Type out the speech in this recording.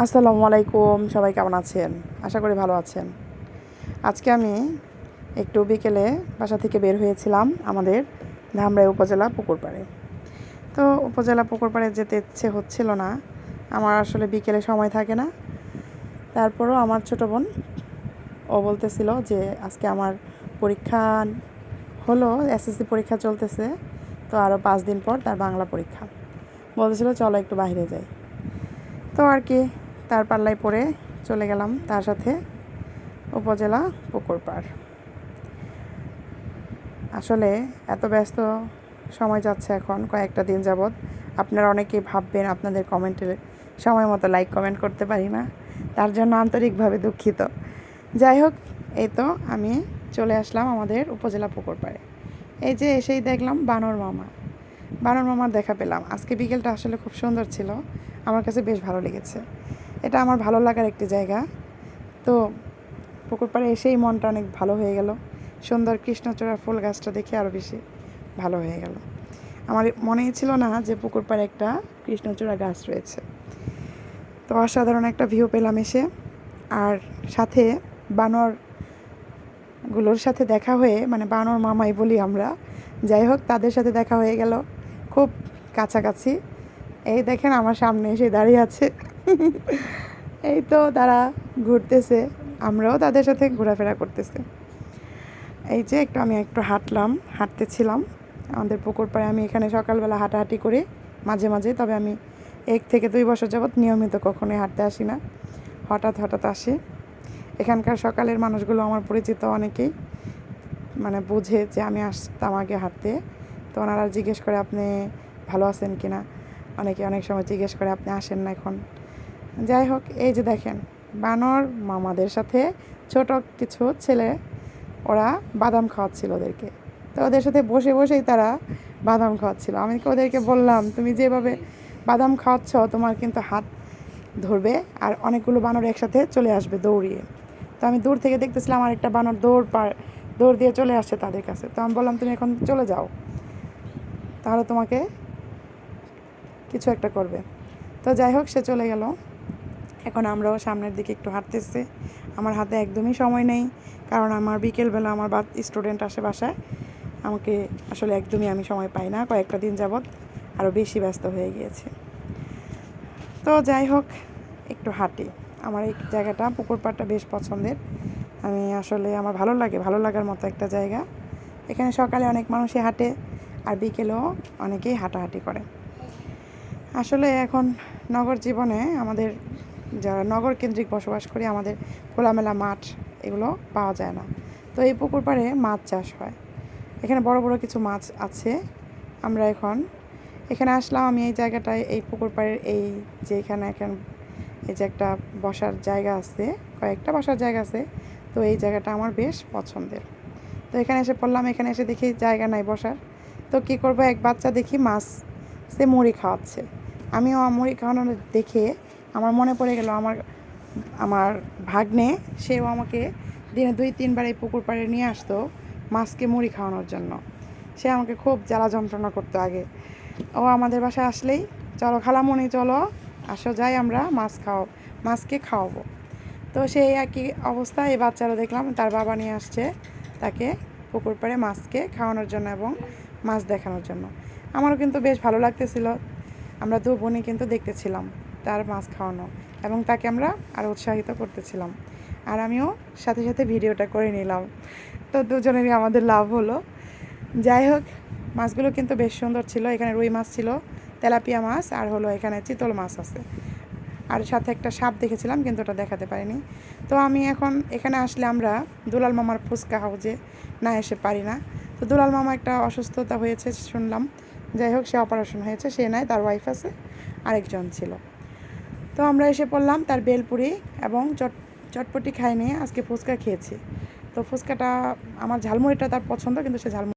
আসসালামু আলাইকুম, সবাই কেমন আছেন? আশা করি ভালো আছেন। আজকে আমি একটু বিকেলে বাসা থেকে বের হয়েছিলাম আমাদের ধামরাই উপজেলা পুকুরপাড়ে। তো উপজেলা পুকুরপাড়ে যেতে ইচ্ছে হচ্ছিল না, আমার আসলে বিকেলে সময় থাকে না। তারপরও আমার ছোটো বোন ও বলতেছিল যে আজকে আমার পরীক্ষা হলো, এসএসসি পরীক্ষা চলতেছে, তো আরও 5 দিন পর তার বাংলা পরীক্ষা। বলতেছিল চলো একটু বাইরে যাই। তো আর কি, তার পাল্লায় পড়ে চলে গেলাম তার সাথে উপজেলা পুকুরপাড়। আসলে এত ব্যস্ত সময় যাচ্ছে এখন কয়েকটা দিন যাবৎ, আপনারা অনেকেই ভাববেন আপনাদের কমেন্টে সময় মতো লাইক কমেন্ট করতে পারি না, তার জন্য আন্তরিকভাবে দুঃখিত। যাই হোক, এই তো আমি চলে আসলাম আমাদের উপজেলা পুকুরপাড়ে। এই যে এসেই দেখলাম বানর মামার দেখা পেলাম। আজকে বিকেলটা আসলে খুব সুন্দর ছিল, আমার কাছে বেশ ভালো লেগেছে। এটা আমার ভালো লাগার একটি জায়গা। তো পুকুর পাড়ে এসেই মনটা অনেক ভালো হয়ে গেল। সুন্দর কৃষ্ণচূড়ার ফুল গাছটা দেখে আরও বেশি ভালো হয়ে গেল। আমার মনেই ছিল না যে পুকুর পাড়ে একটা কৃষ্ণচূড়া গাছ রয়েছে। তো অসাধারণ একটা ভিউ পেলাম এসে, আর সাথে বানরগুলোর সাথে দেখা হয়ে, মানে বানর মামাই বলি আমরা, যাই হোক তাদের সাথে দেখা হয়ে গেল খুব কাছাকাছি। এই দেখেন আমার সামনে এসে দাঁড়িয়ে আছে। এই তো তারা ঘুরতেছে, আমরাও তাদের সাথে ঘোরাফেরা করতেছি। এই যে আমি একটু হাঁটতেছিলাম আমাদের পুকুর পাড়ে। আমি এখানে সকালবেলা হাঁটাহাঁটি করি মাঝে মাঝে, তবে আমি 1 থেকে 2 বছর যাবৎ নিয়মিত কখনোই হাঁটতে আসি না, হঠাৎ আসি। এখানকার সকালের মানুষগুলো আমার পরিচিত, অনেকেই মানে বুঝে যে আমি আসতাম আগে হাঁটতে। তো ওনারা জিজ্ঞেস করে আপনি ভালো আছেন কিনা, অনেকে অনেক সময় জিজ্ঞেস করে আপনি আসেন না এখন। যাই হোক, এই যে দেখেন বানর মামাদের সাথে ছোট কিছু ছেলে, ওরা বাদাম খাওয়াচ্ছিল ওদেরকে। তো ওদের সাথে বসেই তারা বাদাম খাওয়াচ্ছিল। আমি ওদেরকে বললাম, তুমি যেভাবে বাদাম খাওয়াচ্ছ তোমার কিন্তু হাত ধরবে, আর অনেকগুলো বানর একসাথে চলে আসবে দৌড়িয়ে। তো আমি দূর থেকে দেখতেছিলাম আর একটা বানর দৌড় দিয়ে চলে আসছে তাদের কাছে। তো আমি বললাম, তুমি এখন চলে যাও, তাহলে তোমাকে কিছু একটা করবে। তো যাই হোক, সে চলে গেল। এখন আমরাও সামনের দিকে একটু হাঁটতেছি। আমার হাতে একদমই সময় নেই, কারণ আমার বিকেলবেলা আমার স্টুডেন্ট আসে বাসায়। আমাকে আসলে একদমই আমি সময় পাই না, কয়েকটা দিন যাবৎ আরও বেশি ব্যস্ত হয়ে গিয়েছে। তো যাই হোক, একটু হাঁটি। আমার এই জায়গাটা পুকুর পাড়টা বেশ পছন্দের। আমি আসলে আমার ভালো লাগার মতো একটা জায়গা। এখানে সকালে অনেক মানুষই হাঁটে, আর বিকেলেও অনেকেই হাঁটাহাঁটি করে। আসলে এখন নগর জীবনে আমাদের যারা নগর কেন্দ্রিক বসবাস করি, আমাদের খোলামেলা মাঠ এগুলো পাওয়া যায় না। তো এই পুকুর পাড়ে মাছ চাষ হয়, এখানে বড় বড় কিছু মাছ আছে। আমরা এখানে আসলাম। আমি এই জায়গাটায়, এই পুকুর পাড়ের এই যে এখানে এই যে একটা বসার জায়গা আছে, কয়েকটা বসার জায়গা আছে, তো এই জায়গাটা আমার বেশ পছন্দের। তো এখানে এসে পড়লাম, এখানে এসে দেখি জায়গা নাই বসার। তো কী করবো, এক বাচ্চা দেখি মাছ সে মুড়ি খাওয়াচ্ছে। আমিও মুড়ি খাওয়ানো দেখে আমার মনে পড়ে গেল আমার ভাগ্নে, সেও আমাকে দিনে 2-3 বার এই পুকুর পাড়ে নিয়ে আসতো মাছকে মুড়ি খাওয়ানোর জন্য। সে আমাকে খুব জ্বালা যন্ত্রণা করতো আগে। ও আমাদের বাসায় আসলেই, চলো খালামণি চলো, আসো যাই আমরা মাছকে খাওয়াবো। তো সেই একই অবস্থা এই বাচ্চারও দেখলাম, তার বাবা নিয়ে আসছে তাকে পুকুর পাড়ে মাছকে খাওয়ানোর জন্য এবং মাছ দেখানোর জন্য। আমারও কিন্তু বেশ ভালো লাগতেছিল। আমরা 2 বোনই কিন্তু দেখতেছিলাম তার মাছ খাওয়ানো, এবং তাকে আমরা আরও উৎসাহিত করতেছিলাম। আর আমিও সাথে সাথে ভিডিওটা করে নিলাম। তো দুজনেরই আমাদের লাভ হলো। যাই হোক, মাছগুলো কিন্তু বেশ সুন্দর ছিল। এখানে রুই মাছ ছিল, তেলাপিয়া মাছ, আর এখানে চিতল মাছ আছে। আর সাথে একটা সাপ দেখেছিলাম, কিন্তু ওটা দেখাতে পারিনি। তো আমি এখন এখানে আসলে আমরা দুলাল মামার ফুচকা হাউজে না এসে পারি না। তো দুলাল মামা একটা অসুস্থতা হয়েছে শুনলাম। যাই হোক, সে অপারেশন হয়েছে, সে নাই, তার ওয়াইফ আছে, আরেকজন ছিল। তো আমরা এসে পড়লাম তার বেলপুরি এবং চটপটি খাই নিয়ে আজকে ফুচকা খেয়েছি। তো ফুচকাটা, আমার ঝালমুড়িটা তার পছন্দ, কিন্তু সে ঝালমুড়ি